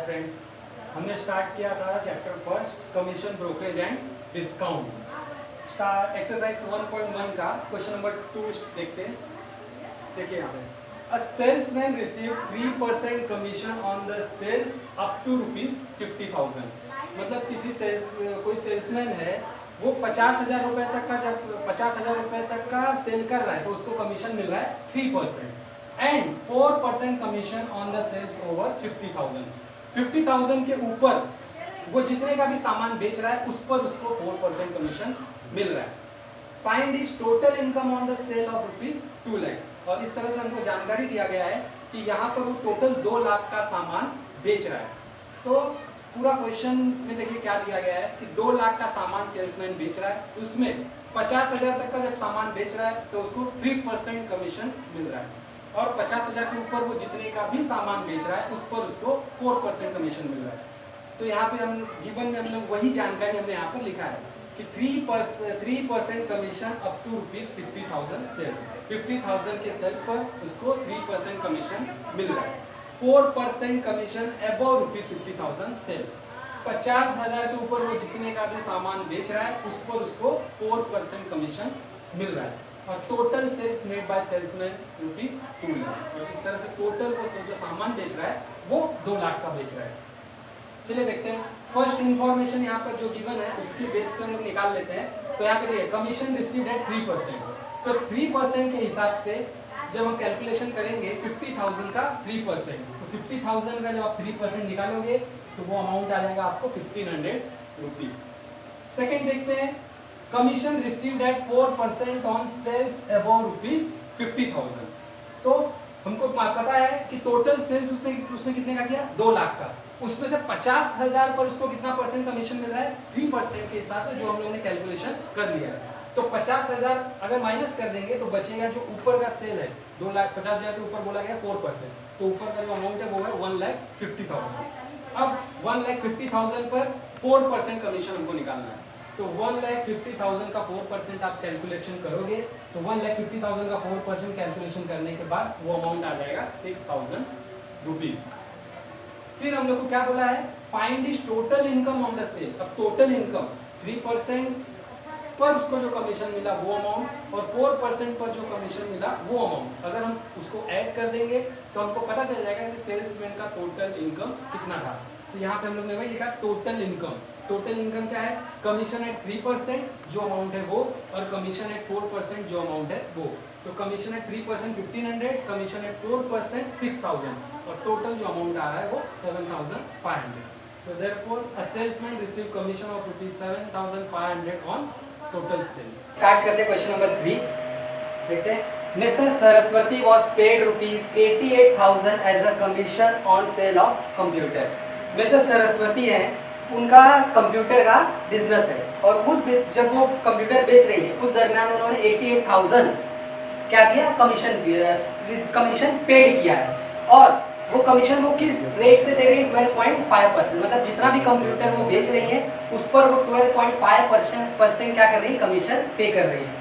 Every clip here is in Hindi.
फ्रेंड्स, हमने स्टार्ट किया था chapter first commission brokerage and discount. Exercise 1.1 का क्वेश्चन नंबर 2 देखते हैं। देखिए यहाँ पे a salesman receive 3% commission on the sales up to ₹50,000। मतलब कोई सेल्समैन है वो 50,000 रुपये तक का, जब 50,000 रुपये तक का सेल कर रहा है तो उसको कमीशन मिल रहा है 3% and 4% commission on the sales over 50,000। 50,000 के ऊपर वो जितने का भी सामान बेच रहा है उस पर उसको 4% कमीशन मिल रहा है। Find is total income on the sale of ₹2 lakh. और इस तरह से हमको जानकारी दिया गया है कि यहाँ पर वो टोटल 2 लाख का सामान बेच रहा है। तो पूरा क्वेश्चन में देखिए क्या दिया गया है कि 2 लाख का सामान सेल्समैन बेच रहा है, उसमें 50,000 तक का जब सामान बेच रहा है तो उसको 3% कमीशन मिल रहा है और 50,000 के ऊपर वो जितने का भी सामान बेच रहा है उस पर उसको 4% कमीशन मिल रहा है। तो यहाँ पे हम गिवन में हम लोग वही जानकारी हमने यहाँ पर लिखा है कि 3% कमीशन अप टू ₹50,000 सेल्स। 50,000 के सेल पर उसको 3% कमीशन मिल रहा है। 4% कमीशन अबव ₹50,000 सेल। 50,000 के ऊपर वो जितने का भी सामान बेच रहा है उस पर उसको 4% कमीशन मिल रहा है और total sales made by salesman ₹2 lakh. और इस तरह से टोटल वो जो सामान बेच रहा है वो 2 लाख का बेच रहा है। चलिए देखते हैं फर्स्ट इंफॉर्मेशन यहाँ पर जो गिवन है उसके बेस पर हम लोग निकाल लेते हैं। तो यहाँ पे देखिए कमीशन रिसीव्ड है 3%। तो 3% के हिसाब से जब हम कैलकुलेशन करेंगे 50,000 का 3%, तो 50,000 का जब आप 3% निकालोगे तो वो अमाउंट आ जाएगा आपको ₹1,500। सेकेंड देखते हैं commission received at 4% on sales above ₹50,000। तो हमको पता है कि टोटल सेल्स उसने कितने का किया, 2 लाख का। उसमें से 50,000 पर उसको कितना परसेंट कमीशन मिल रहा है, 3% के हिसाब से जो हम लोगों ने कैलकुलेशन कर लिया है। तो 50,000 अगर माइनस कर देंगे तो बचेगा जो ऊपर का सेल है 2,50,000 के ऊपर बोला गया 4%, तो ऊपर का जो अमाउंट है वो है 1,50,000। अब 1,50,000 पर 4% कमीशन हमको निकालना है। तो 1,50,000 का 4% आप कैलकुलेशन करोगे तो 1,50,000 का 4% कैलकुलेशन करने के बाद वो अमाउंट आ जाएगा ₹6,000। फिर हम लोग को क्या बोला है, find is total income on the sale. अब टोटल इनकम 3% पर उसको जो कमीशन मिला वो अमाउंट और 4% पर जो कमीशन मिला वो अमाउंट, अगर हम उसको ऐड कर देंगे तो हमको पता चल जाएगा कि सेल्समैन का टोटल इनकम कितना था। तो यहाँ पे हम लोग ने वही लिखा टोटल इनकम। टोटल इनकम क्या है, कमीशन एट 3% जो अमाउंट है वो और कमीशन एट 4% जो अमाउंट है वो। तो कमीशन एट 3% 1,500, कमीशन एट 4% 6,000 और टोटल जो अमाउंट आ रहा है वो 7,500। तो therefore a salesman receive commission of ₹7,500 on total sales. Start करते हैं क्वेश्चन नंबर 3। देखते हैं Mrs Saraswati was paid ₹88,000 as a commission on sale of computer. Mrs Saraswati है, उनका कंप्यूटर का बिजनेस है और जब वो कंप्यूटर बेच रही है उस दरमियान उन्होंने 88,000 क्या दिया, कमीशन दिया, कमीशन पेड किया है। और वो कमीशन वो किस रेट से दे रही है, 12.5%। मतलब जितना भी कंप्यूटर वो बेच रही है उस पर वो 12.5% क्या कर रही है, कमीशन पे कर रही है।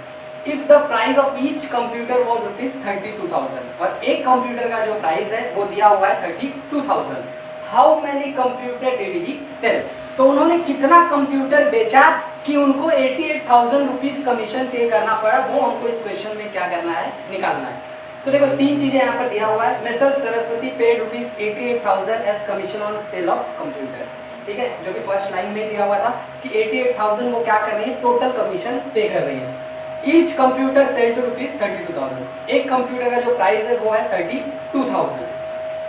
If the price of each computer was ₹32,000 और एक कंप्यूटर का जो प्राइस है वो दिया हुआ है 32,000। How many computer did he sell. तो उन्होंने कितना कंप्यूटर बेचा कि उनको 88,000 रुपीज कमीशन पे करना पड़ा, वो हमको इस क्वेश्चन में क्या करना है, निकालना है। तो देखो 3 चीजें यहाँ पर दिया हुआ है। Mrs Saraswati paid ₹88,000 as commission on sale of computer, ठीक है, जो कि फर्स्ट लाइन में दिया हुआ था कि 88,000 वो क्या कर रही है, टोटल कमीशन पे कर रही है। Each computer sell to ₹32,000। एक कंप्यूटर का जो प्राइस है वो है 32,000।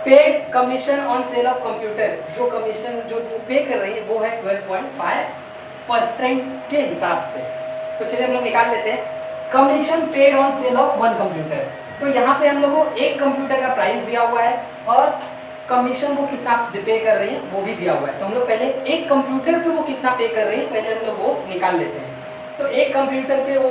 Paid commission on sale of computer, जो कमीशन जो पे कर रही है वो है 12.5% के हिसाब से। तो चलिए हम लोग निकाल लेते हैं commission paid on sale of 1 computer. तो यहाँ पे हम लोग को एक कंप्यूटर का प्राइस दिया हुआ है और कमीशन वो कितना पे कर रही है वो भी दिया हुआ है। तो हम लोग पहले एक कंप्यूटर पे वो कितना पे कर रही है पहले हम लोग वो निकाल लेते हैं। तो एक कंप्यूटर पे वो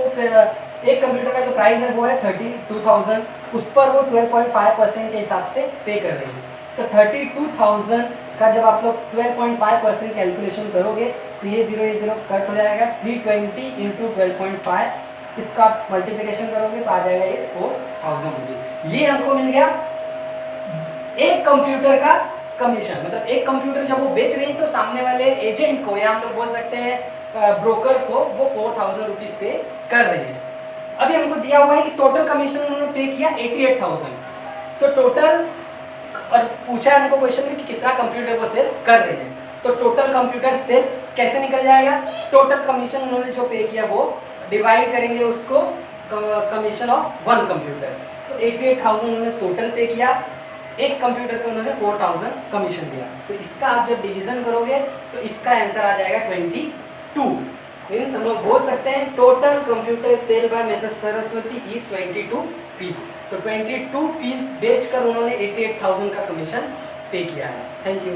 एक कंप्यूटर का जो प्राइस है वो है 32,000, उस पर वो 12.5% के हिसाब से पे कर रही है। तो 32,000 का जब आप लोग 12.5% कैलकुलेशन करोगे तो ये 0 कट हो जाएगा। 320 इंटू 12.5 इसका मल्टीप्लिकेशन करोगे तो आ जाएगा ये 4,000 रुपये। ये हमको मिल गया एक कंप्यूटर का कमीशन, मतलब एक कंप्यूटर जब वो बेच रहे हैं तो सामने वाले एजेंट को या हम लोग बोल सकते हैं ब्रोकर को वो 4000 रुपीज़ पे कर रहे हैं। अभी हमको दिया हुआ है कि टोटल कमीशन उन्होंने पे किया 88,000, तो टोटल, और पूछा है हमको क्वेश्चन में कि कितना कंप्यूटर वो सेल कर रहे हैं, तो टोटल कंप्यूटर सेल कैसे निकल जाएगा, टोटल कमीशन उन्होंने जो पे किया वो डिवाइड करेंगे उसको कमीशन ऑफ वन कंप्यूटर, तो 88,000 उन्होंने टोटल पे किया, एक कंप्यूटर पे उन्होंने 4000 कमीशन दिया, तो इसका आप जब डिवीजन करोगे तो इसका आंसर आ जाएगा 22। मीन्स हम लोग बोल सकते हैं total computer sale by Mrs Saraswati is 22 piece, तो 22 पीस बेचकर उन्होंने 88,000 का कमीशन पे किया है। Thank you.